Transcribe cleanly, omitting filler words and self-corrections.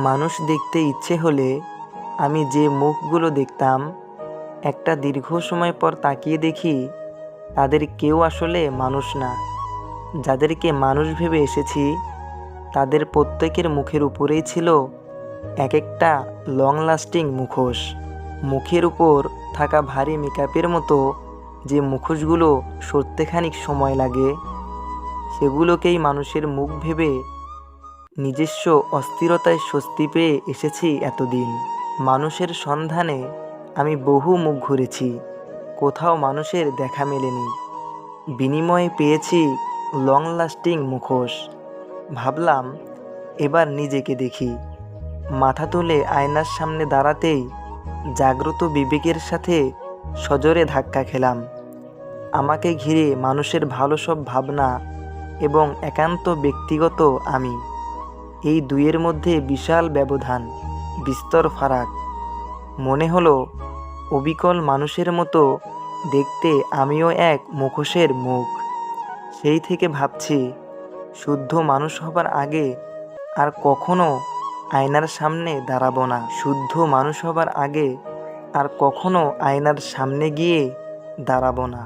মানুষ দেখতে ইচ্ছে হলে আমি যে মুখগুলো দেখতাম, একটা দীর্ঘ সময় পর তাকিয়ে দেখি তাদের কেউ আসলে মানুষ না। যাদেরকে মানুষ ভেবে এসেছি তাদের প্রত্যেকের মুখের উপরেই ছিল এক একটা লং লাস্টিং মুখোশ। মুখের উপর থাকা ভারী মেকআপের মতো যে মুখোশগুলো সরতে খানিক সময় লাগে, সেগুলোকেই মানুষের মুখ ভেবে নিজস্ব অস্থিরতায় স্বস্তি পেয়ে এসেছি এতদিন। মানুষের সন্ধানে আমি বহু মুখ ঘুরেছি, কোথাও মানুষের দেখা মেলেনি। বিনিময়ে পেয়েছি লং লাস্টিং মুখোশ। ভাবলাম এবার নিজেকে দেখি। মাথা তুলে আয়নার সামনে দাঁড়াতেই জাগ্রত বিবেকের সাথে সজোরে ধাক্কা খেলাম। আমাকে ঘিরে মানুষের ভালো সব ভাবনা এবং একান্ত ব্যক্তিগত আমি, এই দুইয়ের মধ্যে বিশাল ব্যবধান, বিস্তর ফারাক। মনে হলো অবিকল মানুষের মতো দেখতে আমিও এক মুখোশের মুখ। সেই থেকে ভাবছি, শুদ্ধ মানুষ হবার আগে আর কখনো আয়নার সামনে দাঁড়াবো না। শুদ্ধ মানুষ হবার আগে আর কখনো আয়নার সামনে গিয়ে দাঁড়াবো না।